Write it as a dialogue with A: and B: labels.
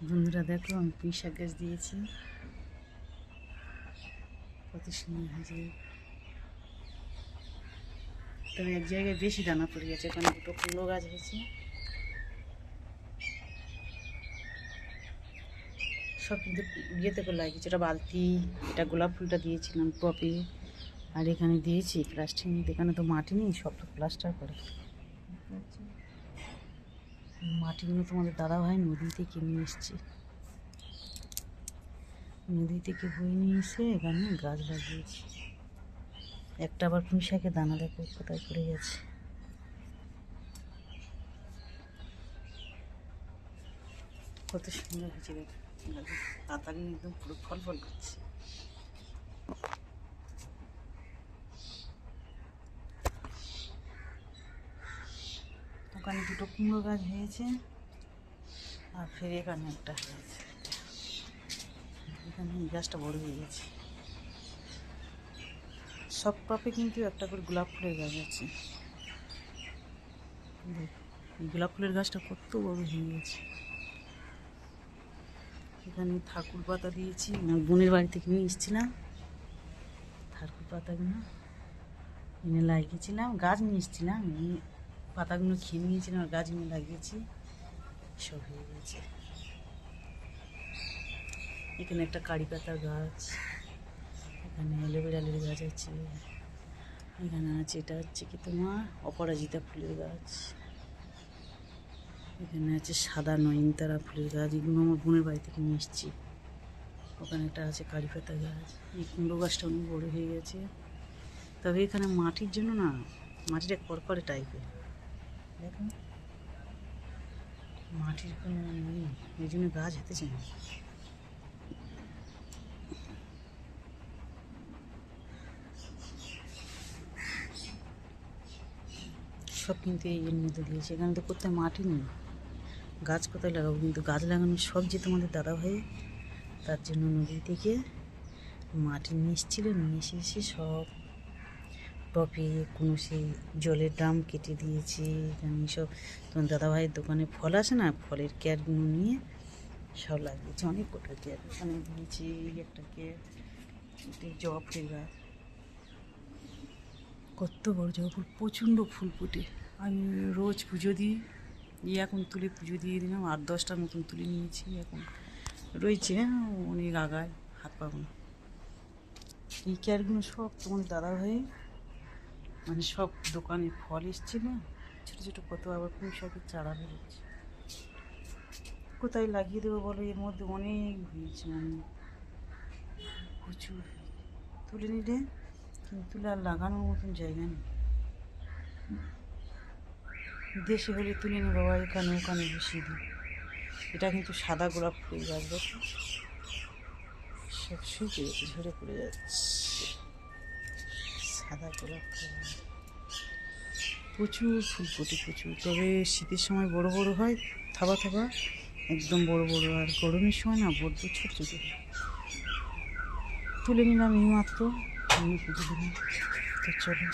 A: বন্ধুরা দেখো, আমি পুঁই শাক গাছ দিয়েছি, কত সুন্দর হয়েছে। তবে এক জায়গায় বেশি দানা পড়ে গেছে, ওখানে দুটো কুমড়ো গাছ হয়েছে। সব কিন্তু ইয়েতে করে লাগিয়েছে, এটা বালতি, এটা গোলাপ ফুলটা দিয়েছিলাম টপে, আর এখানে দিয়েছি প্লাস্টিক নিতে। এখানে তো মাটি নেই, সব তো প্লাস্টার করে। মাটিগুলো তোমাদের দাদা ভাই নদী থেকে নিয়ে এসছে, নদী থেকে বয়ে নিয়ে এসে এখানে গাছ লাগিয়েছি। একটা আবার পুঁই শাকের দানা দেখো কোথায় পড়ে গেছে। কত সুন্দর হয়েছে দেখো, পাতাগুলো একদম পুরো ফল ফল করছে। ওখানে দুটো কুমড়ো গাছ হয়েছে, আর ফের এখানে একটা হয়েছে। এখানে এই গাছটা বড় হয়ে গেছে। সব টপে কিন্তু একটা করে গোলাপ ফুলের গাছ আছে। এই গোলাপ ফুলের গাছটা কত বড় হয়ে গেছে। এখানে ঠাকুর পাতা দিয়েছি, আমার বোনের বাড়ি থেকে নিয়ে এসেছিলাম ঠাকুর পাতাগুলো, এনে লাগিয়েছিলাম। গাছ নিয়ে এসেছিলাম, পাতাগুলো খেয়ে নিয়েছিলাম, আর গাছ এনে লাগিয়েছি, সব হয়ে গেছে। এখানে একটা কারি পাতার গাছ, এখানে অ্যালোভেরালের গাছ আছে, এখানে আছে এটা হচ্ছে কি তোমার অপরাজিতা ফুলের গাছ, এখানে আছে সাদা নয়নতারা ফুলের গাছ। এগুলো আমার বোনের বাড়ি থেকে নিয়ে এসেছি। ওখানে একটা আছে কারি পাতা গাছ। এই কুমড়ো গাছটা অনেক বড়ো হয়ে গেছে। তবে এখানে মাটির জন্য না, মাটিটা করকরে টাইপের, দেখুন মাটির কোনো নেই, এই জন্য গাছ হতে চায় না। সব কিন্তু এর মধ্যে দিয়েছে। এখানে তো কোথায় মাটি নেই, গাছ কোথায় লাগাবো? কিন্তু গাছ লাগানোর সব যে তোমাদের দাদা ভাই, তার জন্য নদী থেকে মাটি নিয়ে এসেছিলো, নিয়ে এসে সব টপে কোনো সেই জলের ড্রাম কেটে দিয়েছি। এখানে সব তোমার দাদাভাইয়ের দোকানে ফল আসে না, ফলের ক্যাটগুলো নিয়ে সব লাগিয়েছি। অনেক কটা ক্যাট এখানে দিয়েছি। একটা ক্যাট, জবা ফুলের গাছ, কত বড় জবা ফুল, প্রচণ্ড ফুল ফুটে। আমি রোজ পুজো দিই, এখন তুলে পুজো দিয়ে দিলাম, 8-10টার মতন তুলে নিয়েছি। এখন রয়েছে অনেক আগায়, হাত পাবো না। এই ক্যাটগুলো সব তোমাদের দাদা ভাই, মানে সব দোকানে ফল এসেছিল, ছোটো ছোটো কত আবার পুঁই শাকের চারা বেরোচ্ছে। কোথায় লাগিয়ে দেবো বলো? এর মধ্যে অনেক হয়েছে, মানে প্রচুর তুলে নিলে, কিন্তু তুলে আর লাগানোর মতন জায়গা নেই। দেশে হলে তুলে নিয়ে বাবা এখানে ওখানে বসিয়ে দিই। এটা কিন্তু সাদা গোলাপ ফুল গাছ, দেখো সব শুকিয়ে গেছে, ঝরে পড়ে যাচ্ছে। সাদা গোলাপ ফুল, প্রচুর ফুল ফোটে প্রচুর। তবে শীতের সময় বড় বড় হয়, থাবা থাবা একদম বড় বড়, আর গরমের সময় না বড্ড ছোট ছোট। তুলে নিলাম এই মাত্র, আমি পুজো দিলাম। তো চলো।